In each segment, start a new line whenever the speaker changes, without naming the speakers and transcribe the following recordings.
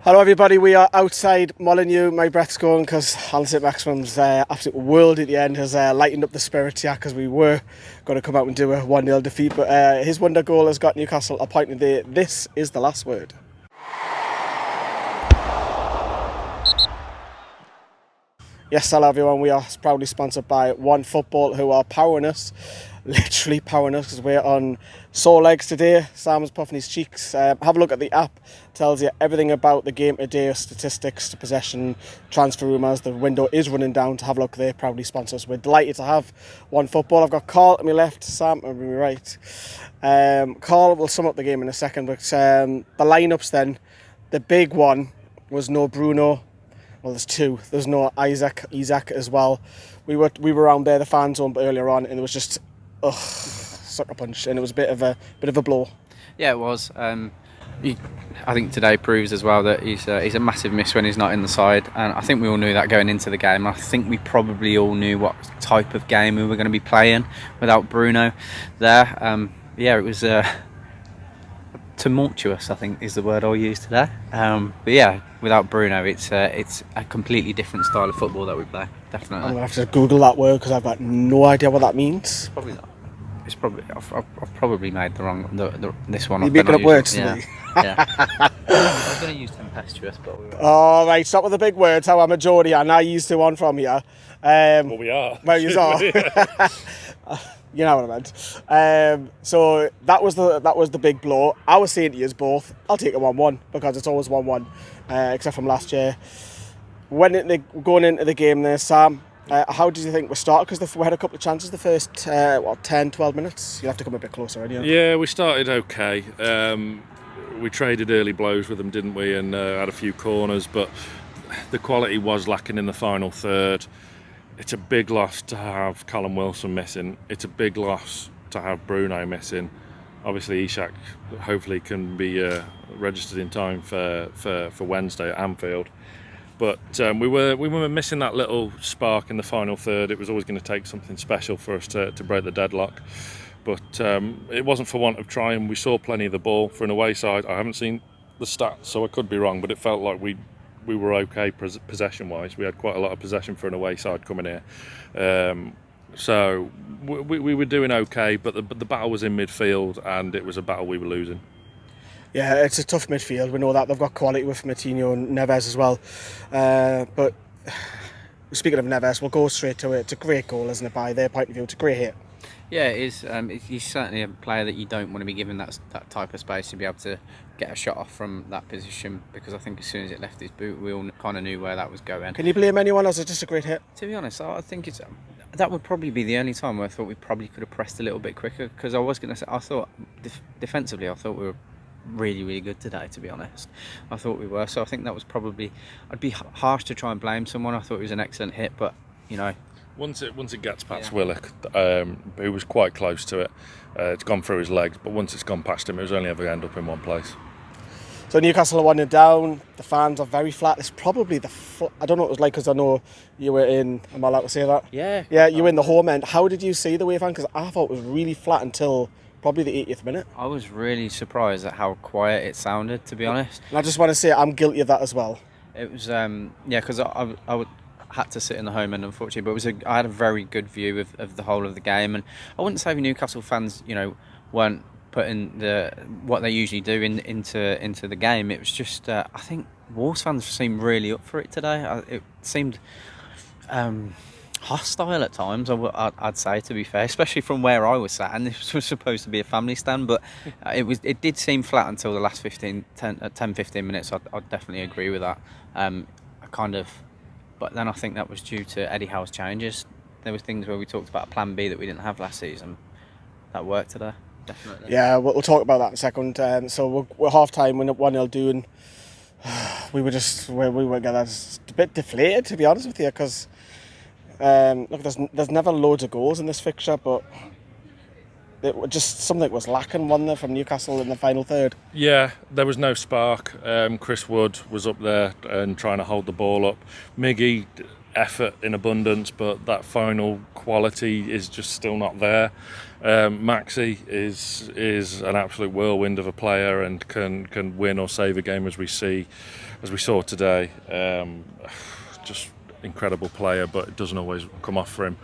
Hello everybody, we are outside Molineux. My breath's going because Allan Saint-Maximin's absolute world at the end has lightened up the spirits here because we were going to come out and do a 1-0 defeat, but his wonder goal has got Newcastle a point today. This is the last word. Yes, hello everyone, we are proudly sponsored by One Football, who are powering us, literally powering us, because we're on sore legs today. Sam's puffing his cheeks. Have a look at the app, tells you everything about the game today, statistics, possession, transfer rumours. The window is running down. To have a look there, proudly sponsors. We're delighted to have One Football. I've got Carl on my left, Sam on my right. Carl will sum up the game in a second, but the lineups then, the big one was no Bruno. Well, there's two. There's no Isaac as well. We were around there, the fan zone, earlier on, and it was just sucker punch, and it was a bit of a blow.
Yeah, it was. I think today proves as well that he's a massive miss when he's not in the side, and I think we all knew that going into the game. I think we probably all knew what type of game we were going to be playing without Bruno there. It was tumultuous, I think is the word I'll use today. But yeah, without Bruno, it's a completely different style of football that we play. Definitely.
I'm gonna have to Google that word because I've got no idea what that means.
Probably not. It's probably I've probably made the wrong this one.
You're making up words to me.
Yeah. I was going to use tempestuous, but we were.
All right, stop with the big words. How I'm a Geordie and I used to one from here.
Well, we are.
Well, you are. You know what I meant. So that was the big blow. I was saying to you both, I'll take a 1-1 because it's always 1-1, except from last year. Going into the game there, Sam, how did you think we started? Because we had a couple of chances the first 10, 12 minutes. You'll have to come a bit closer, anyway.
Yeah, we started okay. We traded early blows with them, didn't we? And had a few corners, but the quality was lacking in the final third. It's a big loss to have Callum Wilson missing. It's a big loss to have Bruno missing. Obviously, Ishak hopefully can be registered in time for Wednesday at Anfield. But we were missing that little spark in the final third. It was always going to take something special for us to break the deadlock. But it wasn't for want of trying. We saw plenty of the ball for an away side. I haven't seen the stats, so I could be wrong, but it felt like we were okay possession-wise. We had quite a lot of possession for an away side coming here. So we were doing okay, but the battle was in midfield, and it was a battle we were losing.
Yeah, it's a tough midfield. We know that. They've got quality with Martinho and Neves as well. But speaking of Neves, we'll go straight to it. It's a great goal, isn't it, by their point of view? It's a great hit.
Yeah, it is. He's certainly a player that you don't want to be given that type of space to be able to get a shot off from that position, because I think as soon as it left his boot, we all kind of knew where that was going.
Can you blame anyone, or is it just a great hit?
To be honest, I think that would probably be the only time where I thought we probably could have pressed a little bit quicker, because I was going to say, I thought defensively, I thought we were really, really good today, to be honest. I thought we were. So I think that was probably, I'd be harsh to try and blame someone. I thought it was an excellent hit, but, you know.
Once it gets past Willock, who was quite close to it, it's gone through his legs, but once it's gone past him, it was only ever going to end up in one place.
So Newcastle are 1-0 down. The fans are very flat. It's probably I don't know what it was like, because I know you were in, am I allowed to say that?
Yeah.
Yeah, you were in the home end. How did you see the away fan? Because I thought it was really flat until probably the 80th minute.
I was really surprised at how quiet it sounded, to be honest.
And I just want to say I'm guilty of that as well.
It was, because I had to sit in the home end, unfortunately, but I had a very good view of the whole of the game, and I wouldn't say the Newcastle fans, weren't putting what they usually do into the game. It was just, I think Wolves fans seemed really up for it today. It seemed hostile at times, I'd say, to be fair, especially from where I was sat, and this was supposed to be a family stand, but it did seem flat until the last 10-15 minutes. I'd definitely agree with that. But then I think that was due to Eddie Howe's changes. There were things where we talked about a plan B that we didn't have last season. That worked today, definitely.
Yeah, we'll talk about that in a second. So we're half time, we're 1-0 doing. We were just a bit deflated, to be honest with you, because look, there's never loads of goals in this fixture, but something was lacking, wasn't there, from Newcastle in the final third?
Yeah, there was no spark. Chris Wood was up there and trying to hold the ball up. Miggy, effort in abundance, but that final quality is just still not there. Maxi is an absolute whirlwind of a player and can win or save a game, as we see. as we saw today. Just incredible player, but it doesn't always come off for him.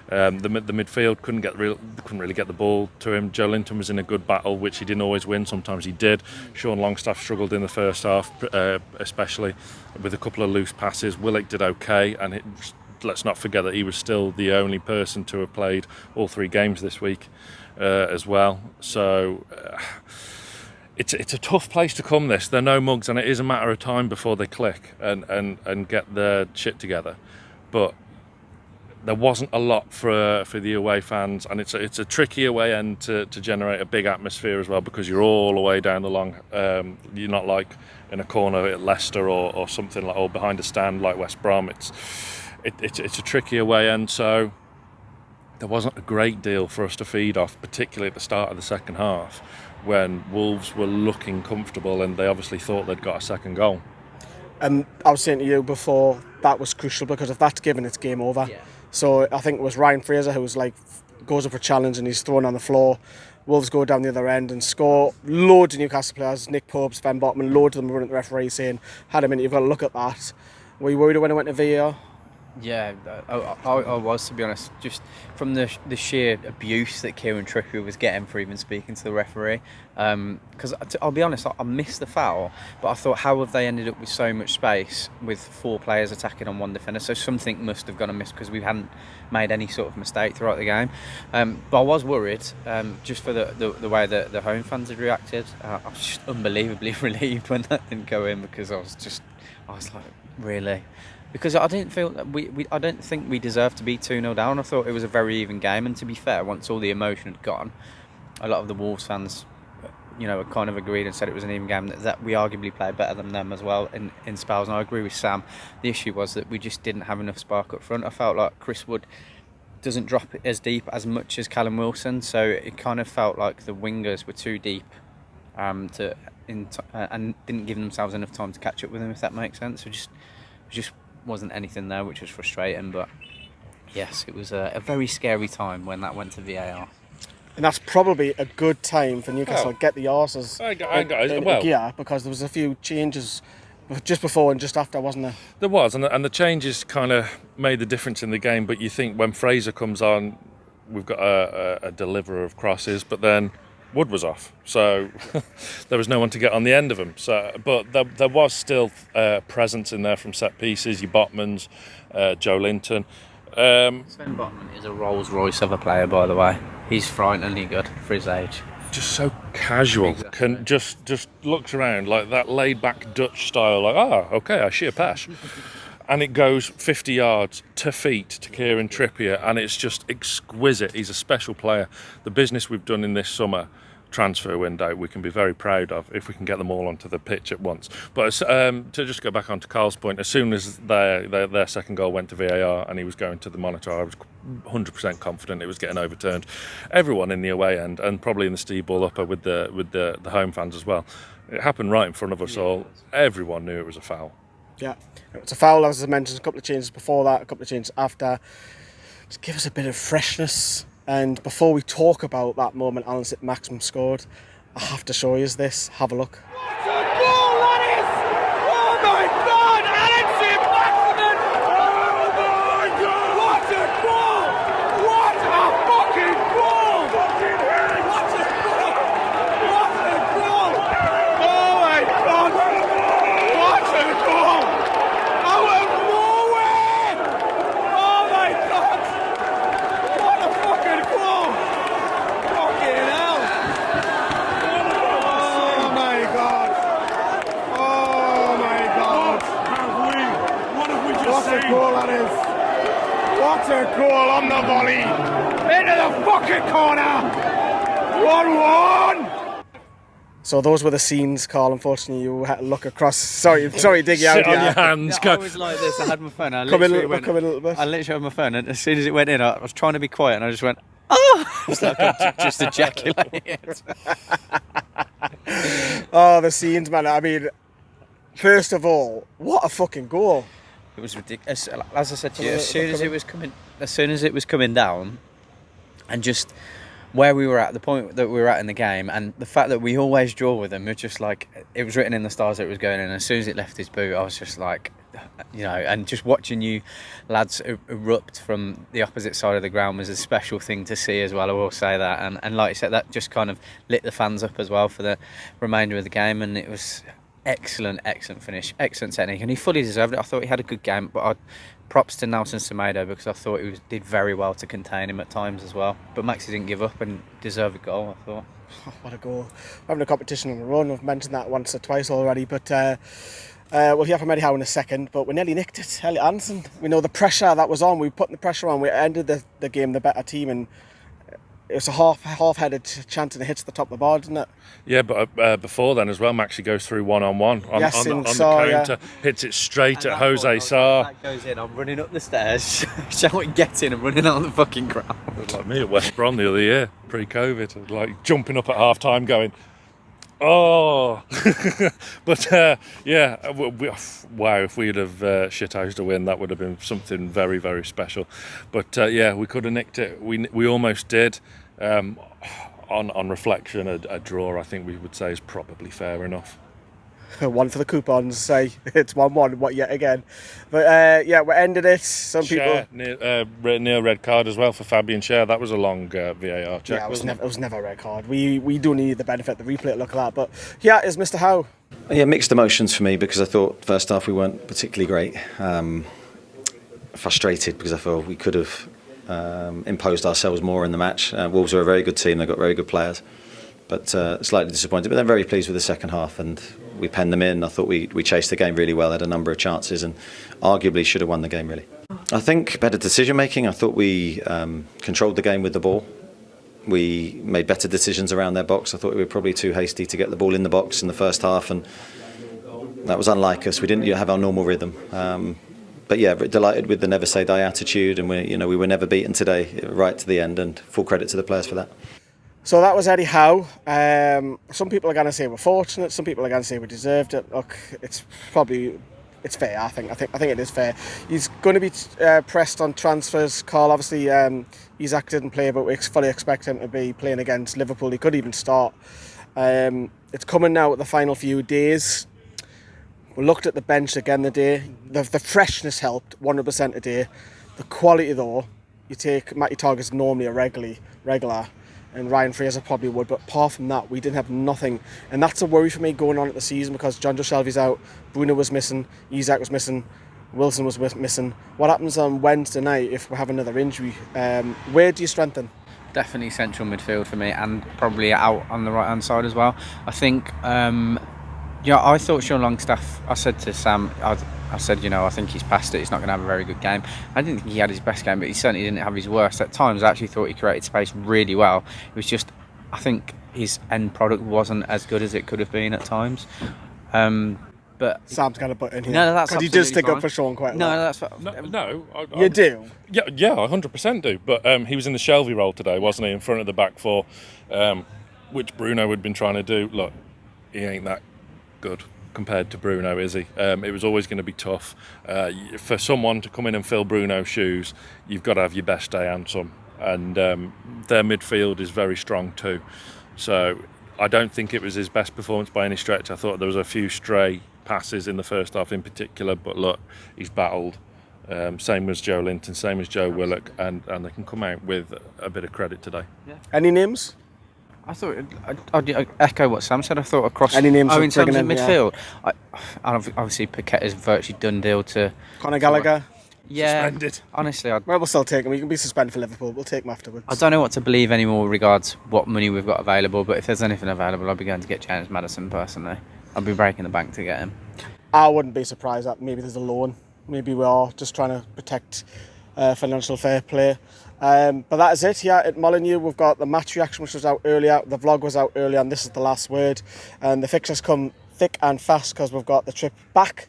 The midfield couldn't really get the ball to him. Joe Linton was in a good battle, which he didn't always win. Sometimes he did. Sean Longstaff struggled in the first half, especially with a couple of loose passes. Willock did okay, and let's not forget that he was still the only person to have played all 3 games this week as well. So it's a tough place to come, this. They're no mugs, and it is a matter of time before they click and get their shit together. But there wasn't a lot for the away fans, and it's a tricky away end to generate a big atmosphere as well, because you're all the way down the long. You're not like in a corner at Leicester or something like, or behind a stand like West Brom. It's a tricky away end, so there wasn't a great deal for us to feed off, particularly at the start of the second half, when Wolves were looking comfortable and they obviously thought they'd got a second goal.
I was saying to you before, that was crucial, because if that's given, it's game over. Yeah. So I think it was Ryan Fraser who was like, goes up for a challenge and he's thrown on the floor. Wolves go down the other end and score. Loads of Newcastle players, Nick Pope, Sven Botman, loads of them running at the referee saying, "Had a minute, you've got to look at that." Were you worried when it went to VAR?
Yeah, I was, to be honest, just from the sheer abuse that Kieran Trippier was getting for even speaking to the referee. Because I'll be honest, I missed the foul, but I thought, how have they ended up with so much space with 4 players attacking on 1 defender? So something must have gone amiss, because we hadn't made any sort of mistake throughout the game. But I was worried, just for the way that the home fans had reacted. I was just unbelievably relieved when that didn't go in, because I was like, really? Because I didn't feel that I don't think we deserved to be 2-0 down. I thought it was a very even game, and to be fair, once all the emotion had gone, a lot of the Wolves fans, kind of agreed and said it was an even game, that we arguably played better than them as well in spells. And I agree with Sam. The issue was that we just didn't have enough spark up front. I felt like Chris Wood doesn't drop it as deep as much as Callum Wilson, so it kind of felt like the wingers were too deep and didn't give themselves enough time to catch up with him, if that makes sense. So just wasn't anything there, which was frustrating. But yes, it was a very scary time when that went to VAR.
And that's probably a good time for Newcastle to get the arses in gear, because there was a few changes just before and just after, wasn't there?
There was, and the changes kind of made the difference in the game. But you think when Fraser comes on, we've got a deliverer of crosses, but then Wood was off, so there was no one to get on the end of him. So, but there was still presence in there from set pieces. Your Botmans, Joe Linton.
Sven Botman is a Rolls Royce of a player, by the way. He's frighteningly good for his age.
Just so casual.
Exactly.
Just looks around like that laid back Dutch style. Like, okay, I see a pass. And it goes 50 yards to feet to Kieran Trippier, and it's just exquisite. He's a special player. The business we've done in this summer transfer window, we can be very proud of if we can get them all onto the pitch at once. But to just go back onto Carl's point, as soon as their second goal went to VAR and he was going to the monitor, I was 100% confident it was getting overturned. Everyone in the away end, and probably in the Steve Ball upper with the home fans as well. It happened right in front of us all. Everyone knew it was a foul.
Yeah, it's a foul, as I mentioned, a couple of changes before that, a couple of changes after. Just give us a bit of freshness. And before we talk about that moment Allan Saint-Maximin scored, I have to show you this. Have a look.
What a goal that is! Oh my God, Allan Saint-Maximin! Oh my God! What a goal! What a fucking goal! What a goal! What a goal! Oh my God! What a goal! Out of nowhere! Oh my God! What a fucking goal! Fucking hell! Oh my God! Oh my God!
What have we just
What a
seen?
goal that is! What a goal on the volley! Into the fucking corner! 1-1!
So those were the scenes, Carl. Unfortunately, you had to look across. Sorry to dig you out.
Sit on your hands.
I was like this. I had my phone.
Come in a little bit.
I literally had my phone, and as soon as it went in, I was trying to be quiet, and I just went, "Oh!" It's like I just ejaculated.
Oh, the scenes, man. I mean, first of all, what a fucking goal!
It was ridiculous. As I said to you, as soon as it was coming down, and just where we were at, the point that we were at in the game, and the fact that we always draw with them, it's just like, it was written in the stars that it was going in. As soon as it left his boot, I was just like, you know, and just watching you lads erupt from the opposite side of the ground was a special thing to see as well, I will say that. And like you said, that just kind of lit the fans up as well for the remainder of the game, and it was excellent finish, excellent technique, and he fully deserved it. I thought he had a good game, but props to Allan Saint-Maximin, because I thought he did very well to contain him at times as well. But Maxi didn't give up and deserved a goal, I thought.
Oh, what a goal. Having a competition on the run, I've mentioned that once or twice already, but we'll hear from Eddie Howe in a second, but we nearly nicked it. Elliot Anderson, we know the pressure that was on, we put the pressure on, we ended the game the better team, and it was a half-headed chance and it hits the top of the bar, didn't it?
Yeah, but before then as well, Maxi goes through one-on-one on the counter, hits it straight at Jose Sarr.
That goes in, I'm running up the stairs, shouting, get in, and running out on the fucking ground.
It was like me at West Brom the other year, pre-COVID, I was like jumping up at half-time going, oh! But yeah, wow, if we'd have shithoused a win, that would have been something very, very special. But yeah, we could have nicked it. We almost did. On reflection, a draw, I think we would say, is probably fair enough.
One for the coupons, say it's 1-1, what yet again. But yeah, we ended it. Some people
near red card as well for Fabian Schär. That was a long VAR check.
Yeah, it was never a red card. We do need the benefit of the replay to look at that. But yeah, is Mr. Howe.
Yeah, mixed emotions for me, because I thought first half we weren't particularly great. Frustrated because I felt we could have imposed ourselves more in the match. Wolves are a very good team, they've got very good players, but slightly disappointed. But they're very pleased with the second half, and we penned them in. I thought we chased the game really well, had a number of chances, and arguably should have won the game really. I think better decision making. I thought we controlled the game with the ball. We made better decisions around their box. I thought we were probably too hasty to get the ball in the box in the first half, and that was unlike us. We didn't have our normal rhythm. But yeah, delighted with the never say die attitude, and we were never beaten today, right to the end, and full credit to the players for that.
So that was Eddie Howe. Some people are going to say we're fortunate. Some people are going to say we deserved it. Look, it's fair. I think it is fair. He's going to be pressed on transfers. Carl, obviously, he's acted and played, but we fully expect him to be playing against Liverpool. He could even start. It's coming now at the final few days. We looked at the bench again today. The freshness helped 100% today. The quality though, you take Matty Targett's normally a regular, and Ryan Fraser probably would, but apart from that, we didn't have nothing, and that's a worry for me going on at the season, because John Joe Shelby's out, Bruno was missing, Isak was missing, Wilson was missing. What happens on Wednesday night if we have another injury? Where do you strengthen?
Definitely central midfield for me, and probably out on the right hand side as well. I think. Yeah, I thought Sean Longstaff, I said to Sam, I said, I think he's past it, he's not going to have a very good game. I didn't think he had his best game, but he certainly didn't have his worst. At times, I actually thought he created space really well. It was just, I think his end product wasn't as good as it could have been at times. But
Sam's got a butt in here.
No, that's
because he does stick up for Sean quite a lot.
No, that's what,
no.
You do?
Yeah, I 100% do. But he was in the Shelby role today, wasn't he, in front of the back four, which Bruno had been trying to do. Look, he ain't that good compared to Bruno, is he? It was always going to be tough. For someone to come in and fill Bruno's shoes, you've got to have your best day and some. And their midfield is very strong too. So I don't think it was his best performance by any stretch. I thought there was a few stray passes in the first half in particular, but look, he's battled. Same as Joe Linton, same as Joe Willock, and they can come out with a bit of credit today.
Yeah. Any names?
I thought I'd echo what Sam said. I thought across
any names
in terms of midfield,
yeah.
Obviously Paquette is virtually done deal to
Conor Gallagher.
Yeah,
suspended.
Honestly,
we'll still take him. We can be suspended for Liverpool. We'll take him afterwards.
I don't know what to believe anymore regards what money we've got available. But if there's anything available, I'll be going to get James Maddison personally. I'll be breaking the bank to get him.
I wouldn't be surprised that maybe there's a loan. Maybe we are just trying to protect financial fair play. But that is it. Yeah, at Molineux we've got the match reaction, which was out earlier. The vlog was out earlier, and this is the last word. And the fixtures come thick and fast because we've got the trip back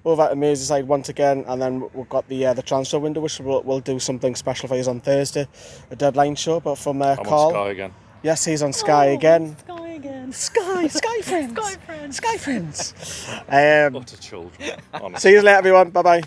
over to Merseyside once again, and then we've got the transfer window, which we'll do something special for you on Thursday, a deadline show. But from
I'm
Carl,
on Sky again.
Yes, he's on Sky again.
Sky again.
Sky friends.
Sky friends.
Sky friends.
What a children. Honestly.
See you later, everyone. Bye bye.